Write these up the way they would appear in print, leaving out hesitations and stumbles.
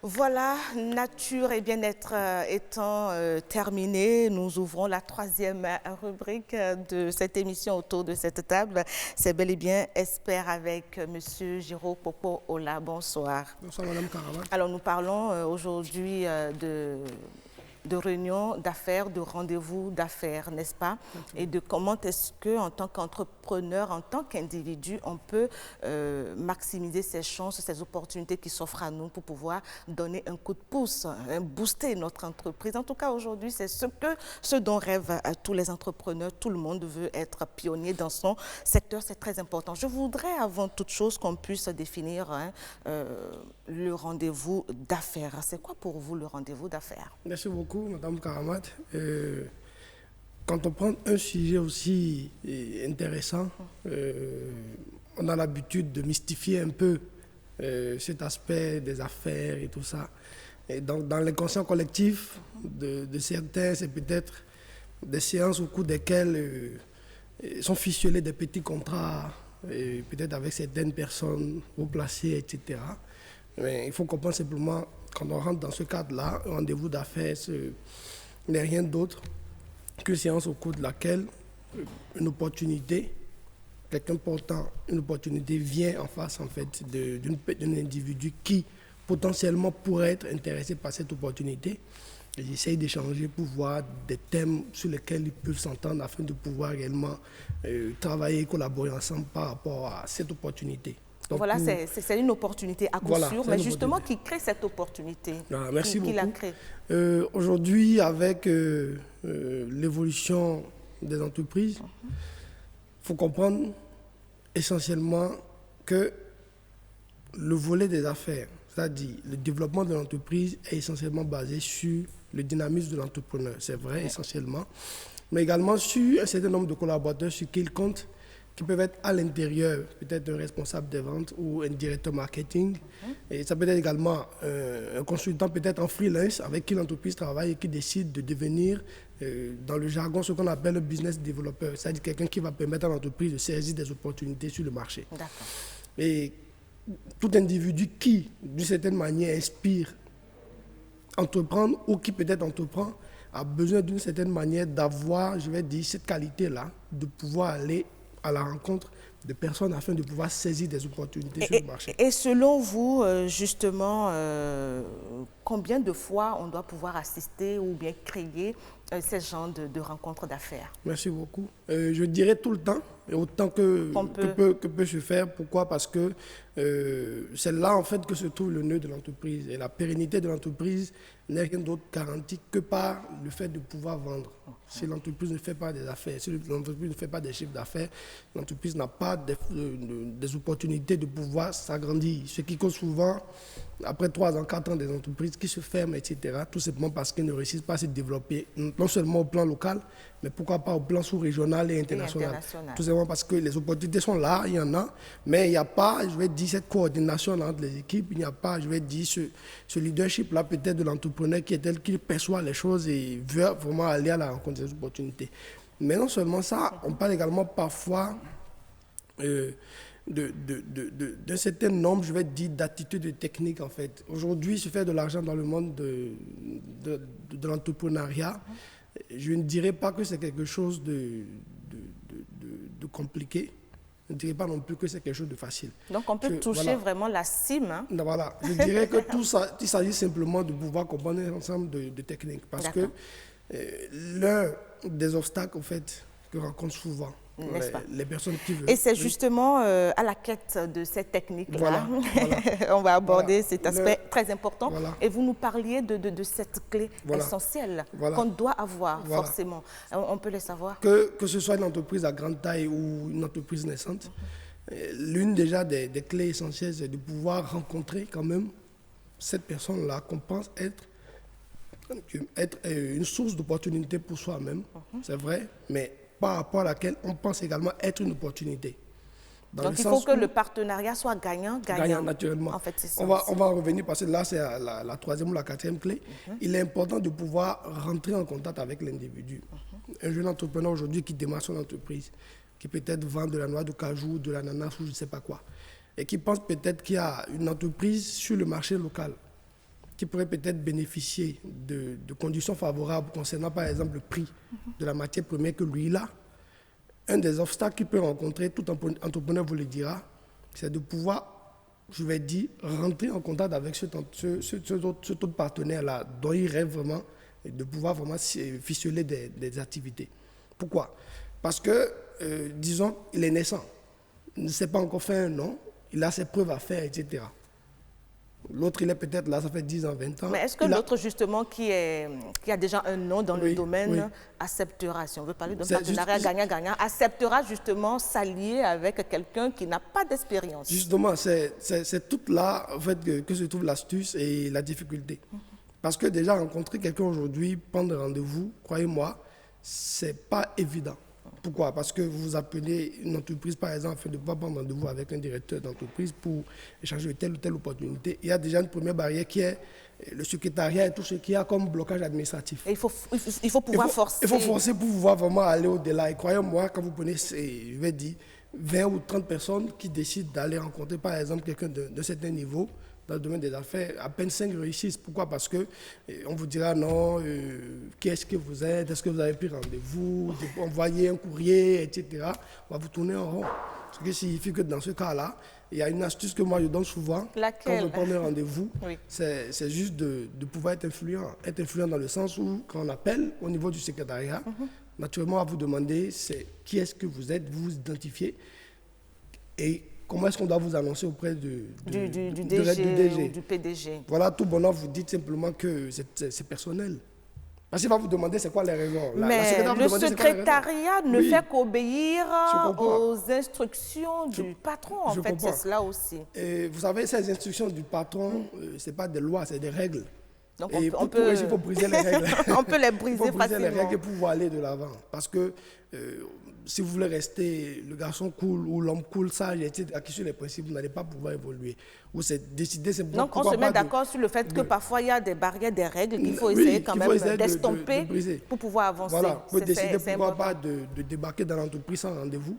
Voilà, nature et bien-être étant terminé, nous ouvrons la troisième rubrique de cette émission autour de cette table. C'est bel et bien Espère avec Monsieur Giro Popo Ola. Bonsoir. Bonsoir Madame Karamat. Alors nous parlons aujourd'hui de réunion d'affaires, de rendez-vous d'affaires, n'est-ce pas? Et de comment est-ce que, en tant qu'entrepreneur, en tant qu'individu, on peut maximiser ses chances, ses opportunités qui s'offrent à nous pour pouvoir donner un coup de pouce, booster notre entreprise. En tout cas, aujourd'hui, c'est ce dont rêvent tous les entrepreneurs. Tout le monde veut être pionnier dans son secteur, c'est très important. Je voudrais, avant toute chose, qu'on puisse définir le rendez-vous d'affaires. C'est quoi pour vous le rendez-vous d'affaires? Merci beaucoup Madame Karamat. Quand on prend un sujet aussi intéressant, on a l'habitude de mystifier un peu cet aspect des affaires et tout ça. Et dans l'inconscient collectif de certains, c'est peut-être des séances au cours desquelles sont ficelés des petits contrats, peut-être avec certaines personnes haut placées, etc. Mais il faut comprendre simplement, quand on rentre dans ce cadre-là, un rendez-vous d'affaires n'est rien d'autre qu'une séance au cours de laquelle une opportunité, quelqu'un portant une opportunité vient en face en fait, d'un individu qui potentiellement pourrait être intéressé par cette opportunité. Ils essayent d'échanger pour voir des thèmes sur lesquels ils peuvent s'entendre afin de pouvoir réellement travailler et collaborer ensemble par rapport à cette opportunité. Donc voilà, c'est une opportunité à coup sûr, mais justement qui crée cette opportunité. Voilà, merci beaucoup. Qui la crée. Aujourd'hui, avec l'évolution des entreprises, il faut comprendre essentiellement que le volet des affaires, c'est-à-dire le développement de l'entreprise, est essentiellement basé sur le dynamisme de l'entrepreneur. C'est vrai, essentiellement, mais également sur un certain nombre de collaborateurs sur qui il compte, qui peuvent être à l'intérieur, peut-être un responsable des ventes ou un directeur marketing. Et ça peut être également un consultant peut-être en freelance avec qui l'entreprise travaille et qui décide de devenir, dans le jargon, ce qu'on appelle le business developer, c'est-à-dire quelqu'un qui va permettre à l'entreprise de saisir des opportunités sur le marché. Et tout individu qui, d'une certaine manière, inspire entreprendre ou qui peut-être entreprend, a besoin d'une certaine manière d'avoir, je vais dire, cette qualité-là, de pouvoir aller à la rencontre de personnes afin de pouvoir saisir des opportunités sur le marché. Et selon vous, justement, combien de fois on doit pouvoir assister ou bien créer ces genres de rencontres d'affaires? Merci beaucoup. Je dirais tout le temps, et autant que peut se faire. Pourquoi? Parce que c'est là en fait que se trouve le nœud de l'entreprise. Et la pérennité de l'entreprise n'est rien d'autre garantie que par le fait de pouvoir vendre. Si l'entreprise ne fait pas des affaires, si l'entreprise ne fait pas des chiffres d'affaires, l'entreprise n'a pas des opportunités de pouvoir s'agrandir. Ce qui cause souvent, après 3 ans, 4 ans, des entreprises qui se ferment, etc., tout simplement parce qu'elles ne réussissent pas à se développer, non seulement au plan local, mais pourquoi pas au plan sous-régional et international. Tout simplement parce que les opportunités sont là, il y en a, mais il n'y a pas, je vais dire, cette coordination entre les équipes, il n'y a pas, je vais dire, ce leadership-là peut-être de l'entrepreneur qui est tel qu'il perçoit les choses et veut vraiment aller à la rencontre des opportunités. Mais non seulement ça, on parle également parfois d'un certain nombre, je vais dire, d'attitudes et techniques en fait. Aujourd'hui, se faire de l'argent dans le monde de l'entrepreneuriat, je ne dirais pas que c'est quelque chose de compliqué. Je ne dirais pas non plus que c'est quelque chose de facile. Donc on peut toucher vraiment la cime. Hein? Voilà, je dirais que tout ça, il s'agit simplement de pouvoir comprendre un ensemble de techniques. Parce que l'un des obstacles en fait, que rencontrent souvent les personnes qui veulent. Et c'est justement à la quête de cette technique-là, on va aborder cet aspect très important. Et vous nous parliez de cette clé essentielle qu'on doit avoir forcément. On peut le savoir. Que ce soit une entreprise à grande taille ou une entreprise naissante, l'une déjà des clés essentielles, c'est de pouvoir rencontrer quand même cette personne-là qu'on pense être une source d'opportunité pour soi-même, c'est vrai, mais par rapport à laquelle on pense également être une opportunité. Donc il faut que le partenariat soit gagnant. Gagnant, naturellement. En fait, on va en revenir parce que là, c'est la troisième ou la quatrième clé. Il est important de pouvoir rentrer en contact avec l'individu. Un jeune entrepreneur aujourd'hui qui démarre son entreprise, qui peut-être vend de la noix de cajou, de l'ananas ou je ne sais pas quoi, et qui pense peut-être qu'il y a une entreprise sur le marché local qui pourraient peut-être bénéficier de conditions favorables concernant par exemple le prix de la matière première que lui il a, un des obstacles qu'il peut rencontrer, tout entrepreneur vous le dira, c'est de pouvoir, je vais dire, rentrer en contact avec cet autre partenaire-là, dont il rêve vraiment, et de pouvoir vraiment ficeler des activités. Pourquoi? Parce que, disons, il est naissant, il ne s'est pas encore fait un nom, il a ses preuves à faire, etc. L'autre, il est peut-être là, ça fait 10 ans, 20 ans. Mais est-ce que l'autre, justement, qui a déjà un nom dans le domaine, acceptera, si on veut parler d'un partenariat gagnant-gagnant, acceptera justement s'allier avec quelqu'un qui n'a pas d'expérience? Justement, c'est tout là, en fait, que se trouve l'astuce et la difficulté. Parce que déjà, rencontrer quelqu'un aujourd'hui, prendre rendez-vous, croyez-moi, c'est pas évident. Pourquoi? Parce que vous appelez une entreprise, par exemple, afin de pouvoir prendre rendez-vous avec un directeur d'entreprise pour échanger de telle ou telle opportunité. Il y a déjà une première barrière qui est le secrétariat et tout ce qu'il y a comme blocage administratif. Et il faut pouvoir forcer. Il faut forcer pour pouvoir vraiment aller au-delà. Et croyez-moi, quand vous prenez, je vais dire, 20 ou 30 personnes qui décident d'aller rencontrer, par exemple, quelqu'un de certain niveau, dans le domaine des affaires, à peine 5 réussissent. Pourquoi? Parce qu'on vous dira non, qui est-ce que vous êtes, est-ce que vous avez pris rendez-vous, envoyer un courrier, etc. On va vous tourner en rond. Ce qui signifie que dans ce cas-là, il y a une astuce que moi je donne souvent. Laquelle? Quand je prends un rendez-vous, c'est juste de pouvoir être influent. Être influent dans le sens où, quand on appelle au niveau du secrétariat, naturellement, on va vous demander qui est-ce que vous êtes, vous vous identifiez et comment est-ce qu'on doit vous annoncer auprès du DG ou du PDG? Voilà, tout bonheur, vous dites simplement que c'est personnel. Parce qu'il va vous demander c'est quoi les raisons. Mais le secrétariat ne fait qu'obéir aux instructions du patron, en fait, c'est cela aussi. Et vous savez, ces instructions du patron, ce n'est pas des lois, c'est des règles. Donc il faut briser les règles. On peut les briser facilement. Il faut briser les règles pour pouvoir aller de l'avant. Parce que si vous voulez rester le garçon cool ou l'homme cool, sage, etc., qui sur les principes, vous n'allez pas pouvoir évoluer. Ou c'est décider simplement. Donc on se met d'accord sur le fait que parfois il y a des barrières, des règles qu'il faut essayer quand même d'estomper pour pouvoir avancer. Voilà, vous décidez pourquoi pas de débarquer dans l'entreprise sans rendez-vous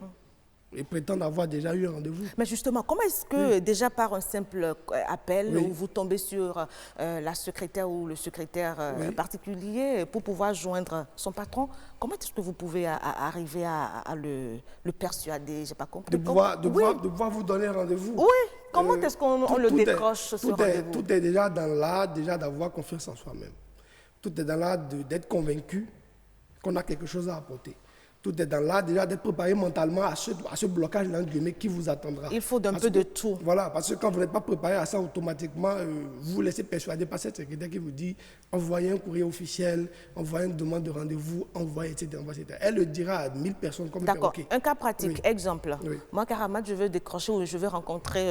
et prétendre avoir déjà eu un rendez-vous. Mais justement, comment est-ce que déjà par un simple appel où vous tombez sur la secrétaire ou le secrétaire particulier pour pouvoir joindre son patron, comment est-ce que vous pouvez arriver à le persuader? Je n'ai pas compris. De pouvoir vous donner rendez-vous. Oui, comment est-ce qu'on le décroche ce rendez-vous? Tout est déjà dans l'art d'avoir confiance en soi-même. Tout est dans l'art d'être convaincu qu'on a quelque chose à apporter. Tout est dans l'art déjà d'être préparé mentalement à ce blocage qui vous attendra. Il faut d'un peu de tout. Voilà, parce que quand vous n'êtes pas préparé à ça, automatiquement, vous vous laissez persuader par cette secrétaire qui vous dit envoyez un courrier officiel, envoyez une demande de rendez-vous, envoyez, etc., etc. Elle le dira à 1000 personnes comme ça. D'accord. Un cas pratique, exemple. Moi, Karamat, je veux décrocher ou je veux rencontrer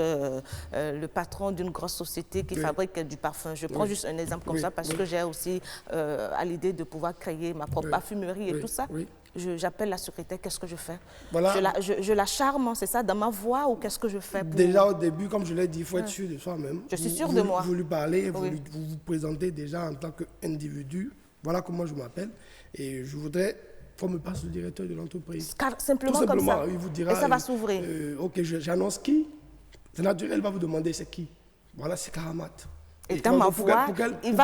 le patron d'une grosse société qui fabrique du parfum. Je prends juste un exemple comme ça parce que j'ai aussi à l'idée de pouvoir créer ma propre parfumerie et tout ça. J'appelle la secrétaire, qu'est-ce que je fais? Voilà. Je la charme, c'est ça, dans ma voix, ou qu'est-ce que je fais pour... Déjà au début, comme je l'ai dit, il faut être sûr de soi-même. Je suis sûre de moi. Vous lui parlez, vous vous présentez déjà en tant qu'individu. Voilà comment je m'appelle. Et je voudrais qu'on me passe le directeur de l'entreprise. Simplement comme ça. Il vous dira, et ça va s'ouvrir. Ok, j'annonce qui? C'est naturel, elle va vous demander c'est qui. Voilà, c'est Karamat. Et dans ma voix, il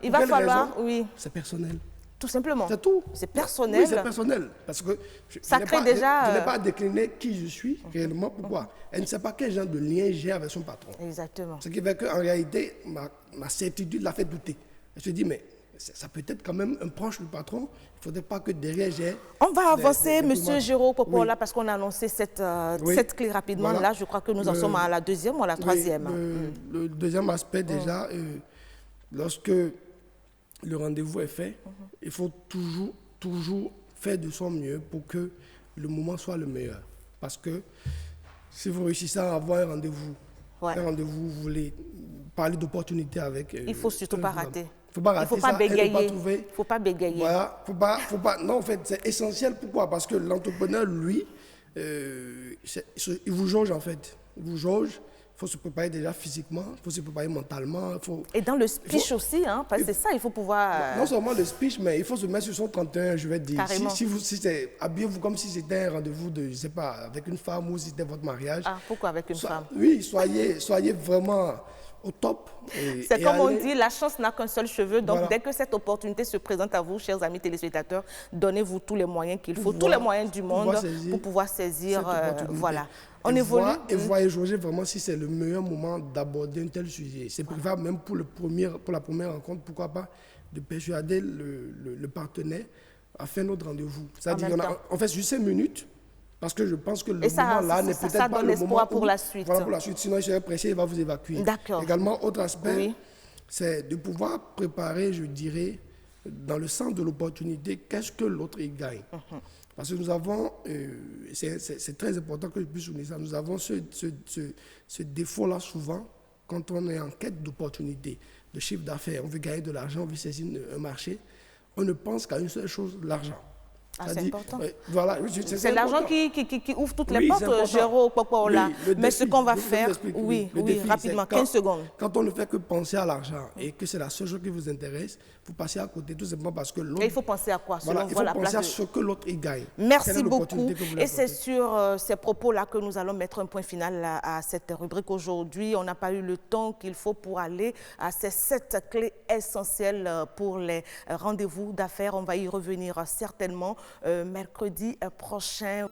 va falloir, c'est personnel. Tout simplement. C'est tout. C'est personnel. Oui, c'est personnel. Parce que je n'ai pas décliné qui je suis réellement. Pourquoi? Elle ne sait pas quel genre de lien j'ai avec son patron. Exactement. Ce qui fait qu'en réalité, ma certitude l'a fait douter. Elle se dit, mais ça peut être quand même un proche du patron. Il ne faudrait pas que derrière j'ai... On va avancer, M. Géraud Popola, parce qu'on a annoncé cette clé rapidement. Voilà. Là, je crois que nous en sommes à la deuxième ou à la troisième. Le deuxième aspect, déjà, lorsque le rendez-vous est fait, il faut toujours faire de son mieux pour que le moment soit le meilleur. Parce que si vous réussissez à avoir un rendez-vous, vous voulez parler d'opportunités avec... il ne faut surtout pas rater. Il ne faut pas bégayer. Il ne faut pas bégayer. Voilà, faut pas, non, en fait, c'est essentiel. Pourquoi? Parce que l'entrepreneur, lui, il vous jauge, en fait. Il vous jauge. Il faut se préparer déjà physiquement, il faut se préparer mentalement. Et dans le speech aussi, hein, parce que c'est ça, il faut pouvoir... Non seulement le speech, mais il faut se mettre sur son 31, je vais dire. Carrément. Habillez-vous comme si c'était un rendez-vous de, je sais pas, avec une femme ou si c'était votre mariage. Ah, pourquoi avec une femme? Oui, soyez vraiment au top. C'est comme on dit, la chance n'a qu'un seul cheveu. Donc, Voilà. dès que cette opportunité se présente à vous, chers amis téléspectateurs, donnez-vous tous les moyens qu'il faut, tous pouvoir- les moyens du monde pour pouvoir saisir. cette opportunité. Voilà. Et On évolue. voir et jauger vraiment si c'est le meilleur moment d'aborder un tel sujet. C'est préférable même pour la première rencontre, pourquoi pas, de persuader le partenaire à faire notre rendez-vous. C'est-à-dire on fait juste 5 minutes, parce que je pense que le moment là n'est peut-être pas le moment pour la suite. Voilà, pour la suite. Sinon, il serait pressé, il va vous évacuer. D'accord. Également, autre aspect, Oui. c'est de pouvoir préparer, je dirais, dans le sens de l'opportunité, qu'est-ce que l'autre y gagne. Parce que nous avons, c'est très important que je puisse souligner ça, nous avons ce défaut-là souvent quand on est en quête d'opportunité, de chiffre d'affaires, on veut gagner de l'argent, on veut saisir un marché, on ne pense qu'à une seule chose, l'argent. Ah, c'est important. Voilà, c'est l'argent qui ouvre toutes les Oui, portes, Géraud, Popola. Oui, mais ce qu'on va faire, le défi, rapidement, c'est 15 secondes. Quand on ne fait que penser à l'argent et que c'est la seule chose qui vous intéresse, vous passez à côté tout simplement parce que l'autre... Et il faut penser à quoi? Voilà, il faut penser à ce que l'autre y gagne. Merci beaucoup. Et c'est sur ces propos-là que nous allons mettre un point final à cette rubrique aujourd'hui. On n'a pas eu le temps qu'il faut pour aller à ces 7 clés essentielles pour les rendez-vous d'affaires. On va y revenir certainement mercredi prochain.